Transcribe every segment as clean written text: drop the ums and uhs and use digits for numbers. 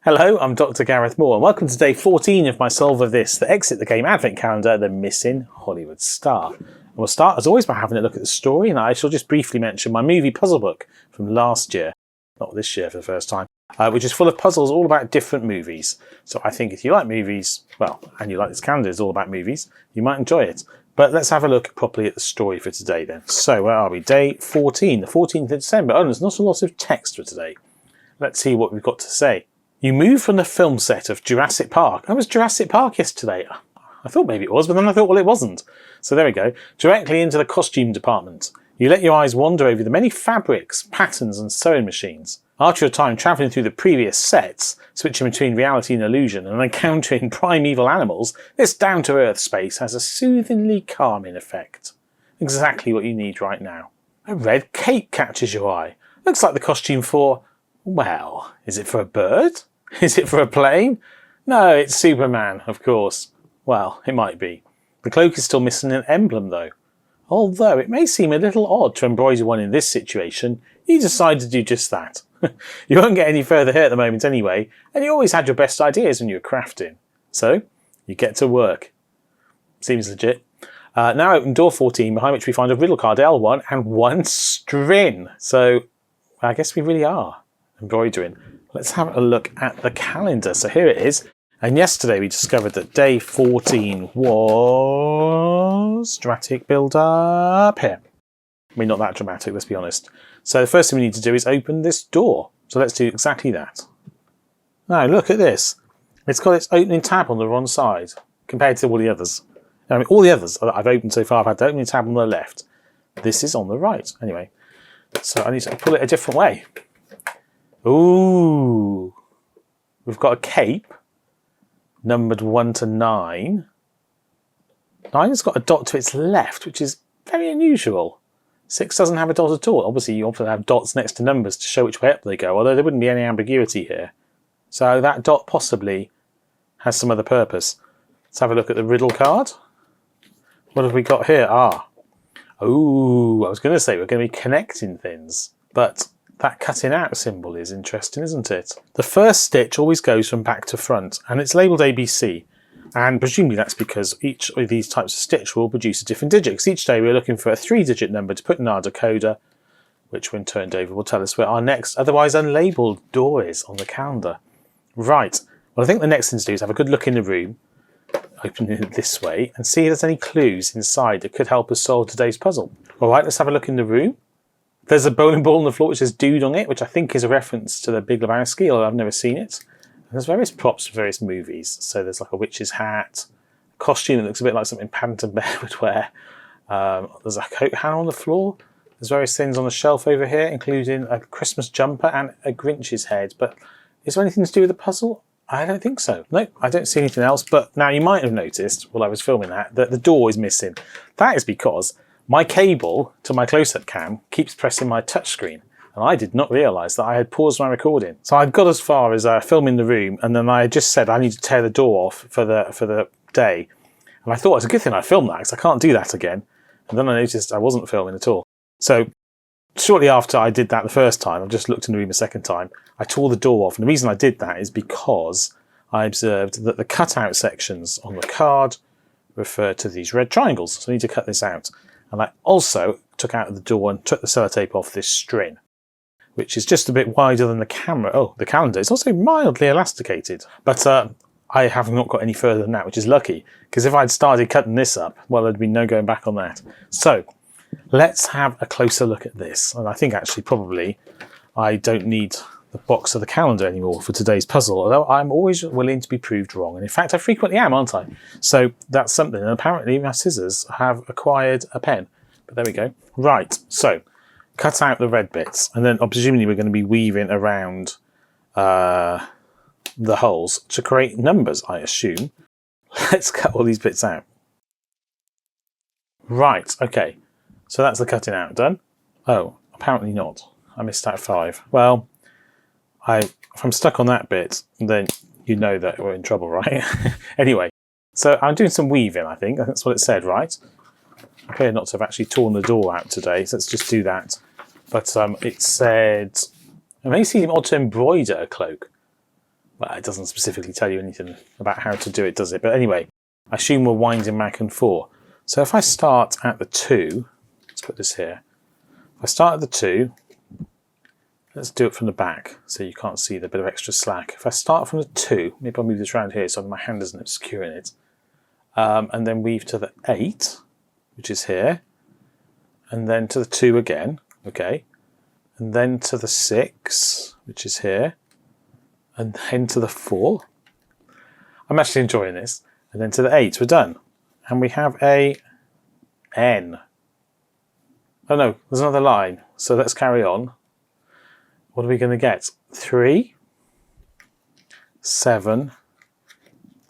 Hello, I'm Dr. Gareth Moore, and welcome to day 14 of my Solve of This, the Exit the Game Advent Calendar, the Missing Hollywood Star. And we'll start, as always, by having a look at the story, and I shall just briefly mention my movie puzzle book from last year, not this year for the first time, which is full of puzzles all about different movies. So I think if you like movies, well, and you like this calendar, it's all about movies, you might enjoy it. But let's have a look properly at the story for today then. So where are we? Day 14, the 14th of December. Oh, there's not a lot of text for today. Let's see what we've got to say. You move from the film set of Jurassic Park. That was Jurassic Park yesterday. I thought maybe it was, but then I thought, well, it wasn't. So there we go. Directly into the costume department. You let your eyes wander over the many fabrics, patterns and sewing machines. After your time travelling through the previous sets, switching between reality and illusion and encountering primeval animals, this down-to-earth space has a soothingly calming effect. Exactly what you need right now. A red cape catches your eye. Looks like the costume for, well, is it for a bird? Is it for a plane? No, it's Superman, of course. Well, it might be. The cloak is still missing an emblem, though. Although it may seem a little odd to embroider one in this situation, you decide to do just that. You won't get any further here at the moment anyway, and you always had your best ideas when you were crafting. So, you get to work. Seems legit. Now open door 14, behind which we find a riddle card L1 and one string. So, I guess we really are embroidering. Let's have a look at the calendar. So here it is. And yesterday we discovered that day 14 was dramatic build up here. I mean, not that dramatic, let's be honest. So the first thing we need to do is open this door. So let's do exactly that. Now look at this. It's got its opening tab on the wrong side compared to all the others. I mean, all the others that I've opened so far, I've had the opening tab on the left. This is on the right. Anyway, so I need to pull it a different way. Ooh, we've got a cape, numbered 1 to 9. 9 has got a dot to its left, which is very unusual. 6 doesn't have a dot at all. Obviously, you often have dots next to numbers to show which way up they go, although there wouldn't be any ambiguity here. So that dot possibly has some other purpose. Let's have a look at the riddle card. What have we got here? Ooh, I was going to say we're going to be connecting things, but that cutting out symbol is interesting, isn't it? The first stitch always goes from back to front, and it's labelled ABC. And presumably that's because each of these types of stitch will produce a different digit. Because each day we're looking for a 3-digit number to put in our decoder, which when turned over will tell us where our next, otherwise unlabelled door is on the calendar. Right. Well, I think the next thing to do is have a good look in the room, opening it this way, and see if there's any clues inside that could help us solve today's puzzle. All right, let's have a look in the room. There's a bowling ball on the floor which says Dude on it, which I think is a reference to the Big Lebowski, although I've never seen it. And there's various props for various movies. So there's like a witch's hat, a costume that looks a bit like something Paddington Bear would wear. There's a coat hanger on the floor. There's various things on the shelf over here, including a Christmas jumper and a Grinch's head. But is there anything to do with the puzzle? I don't think so. No, I don't see anything else. But now you might have noticed, while I was filming that the door is missing. That is because my cable to my close-up cam keeps pressing my touchscreen, and I did not realise that I had paused my recording. So I'd got as far as filming the room, and then I just said I need to tear the door off for the day. And I thought it's a good thing I filmed that, because I can't do that again. And then I noticed I wasn't filming at all. So shortly after I did that the first time, I just looked in the room a second time, I tore the door off. And the reason I did that is because I observed that the cutout sections on the card refer to these red triangles. So I need to cut this out. And I also took out the door and took the sellotape off this string, which is just a bit wider than the camera. Oh, the calendar is also mildly elasticated. But I have not got any further than that, which is lucky, because if I'd started cutting this up, well, there'd be no going back on that. So let's have a closer look at this. And I think actually probably I don't need the box of the calendar anymore for today's puzzle, although I'm always willing to be proved wrong. And in fact, I frequently am, aren't I? So that's something. And apparently my scissors have acquired a pen. But there we go. Right, so cut out the red bits. And then presumably we're going to be weaving around the holes to create numbers, I assume. Let's cut all these bits out. Right, okay. So that's the cutting out done. Oh, apparently not. I missed out 5. Well, if I'm stuck on that bit, then you know that we're in trouble, right? Anyway, so I'm doing some weaving, I think. That's what it said, right? I appear not to have actually torn the door out today, so let's just do that. But it said, it may seem odd to embroider a cloak. Well, it doesn't specifically tell you anything about how to do it, does it? But anyway, I assume we're winding back and 4. So if I start at the 2, let's put this here. If I start at the 2, let's do it from the back so you can't see the bit of extra slack. If I start from the 2, maybe I'll move this around here so my hand isn't obscuring it. And then weave to the 8, which is here. And then to the 2 again, okay. And then to the 6, which is here. And then to the 4. I'm actually enjoying this. And then to the 8, we're done. And we have a N. Oh no, there's another line. So let's carry on. What are we going to get? 3, 7,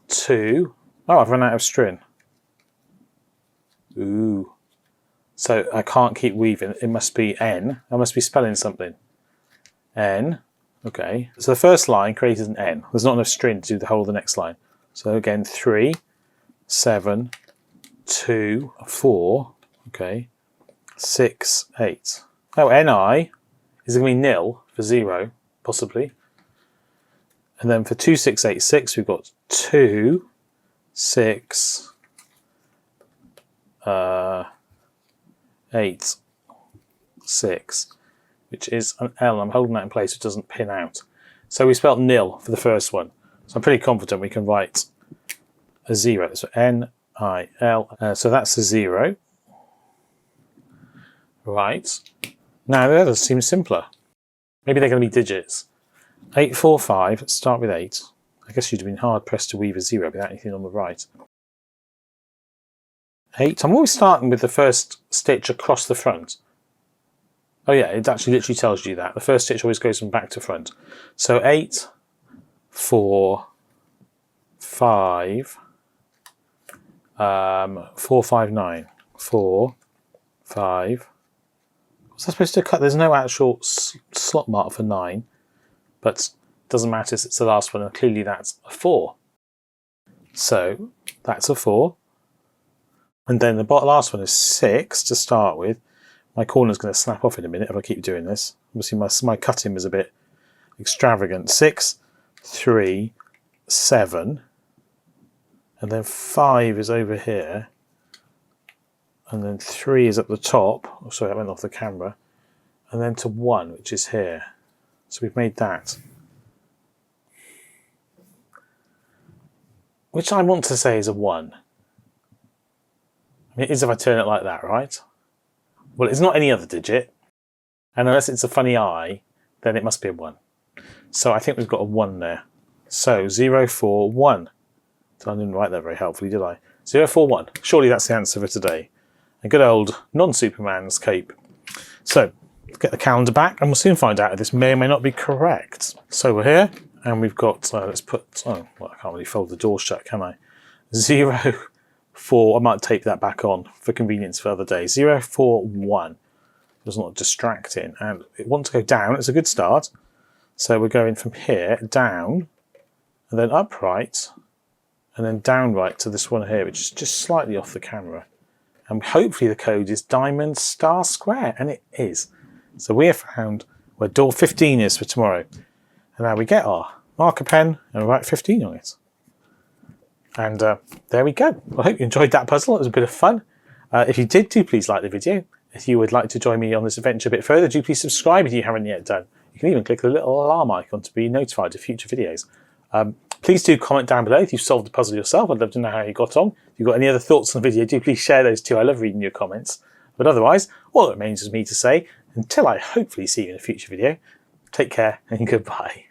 2. Oh, I've run out of string. Ooh. So I can't keep weaving. It must be N. I must be spelling something. N. Okay. So the first line created an N. There's not enough string to do the whole of the next line. So again, 3, 7, 2, 4. Okay. 6, 8. Oh, NI is going to be nil for 0, possibly. And then for 2, 6, 8, 6, we've got 2, 6, 8, 6, which is an L. I'm holding that in place so it doesn't pin out. So we spelled nil for the first one. So I'm pretty confident we can write a 0. So N-I-L. So that's a 0. Right. Now the others seem simpler. Maybe they're going to be digits. 8, 4, 5. Let's start with 8. I guess you'd have been hard pressed to weave a 0 without anything on the right. 8. I'm always starting with the first stitch across the front. Oh yeah, it actually literally tells you that. The first stitch always goes from back to front. So 8, 4, 5, 4, 5, 9. 4, 5. What's that supposed to cut? There's no actual slot mark for 9, but it doesn't matter if it's the last one, and clearly that's a 4. So that's a 4. And then the last one is 6 to start with. My corner's going to snap off in a minute if I keep doing this. Obviously my cutting was a bit extravagant. 6, 3, 7, and then 5 is over here. And then 3 is at the top. Oh, sorry, that went off the camera. And then to 1, which is here. So we've made that. Which I want to say is a 1. I mean, it is if I turn it like that, right? Well, it's not any other digit. And unless it's a funny eye, then it must be a 1. So I think we've got a 1 there. So 0, 4, 1. I didn't write that very helpfully, did I? 0, 4, 1. Surely that's the answer for today. A good old non-Superman's cape. So, let's get the calendar back and we'll soon find out if this may or may not be correct. So we're here and we've got, let's put, oh, well, I can't really fold the door shut, can I? 0, 4, I might tape that back on for convenience for other days. 0, 4, 1. It's not distracting. And it wants to go down. It's a good start. So we're going from here down and then upright and then down right to this one here, which is just slightly off the camera. And hopefully the code is diamond star square, and it is. So we have found where door 15 is for tomorrow. And now we get our marker pen and we write 15 on it. And there we go. I hope you enjoyed that puzzle. It was a bit of fun. If you did, do please like the video. If you would like to join me on this adventure a bit further, do please subscribe if you haven't yet done. You can even click the little alarm icon to be notified of future videos. Please do comment down below if you've solved the puzzle yourself. I'd love to know how you got on. If you've got any other thoughts on the video, do please share those too. I love reading your comments. But otherwise, all that remains is me to say, until I hopefully see you in a future video, take care and goodbye.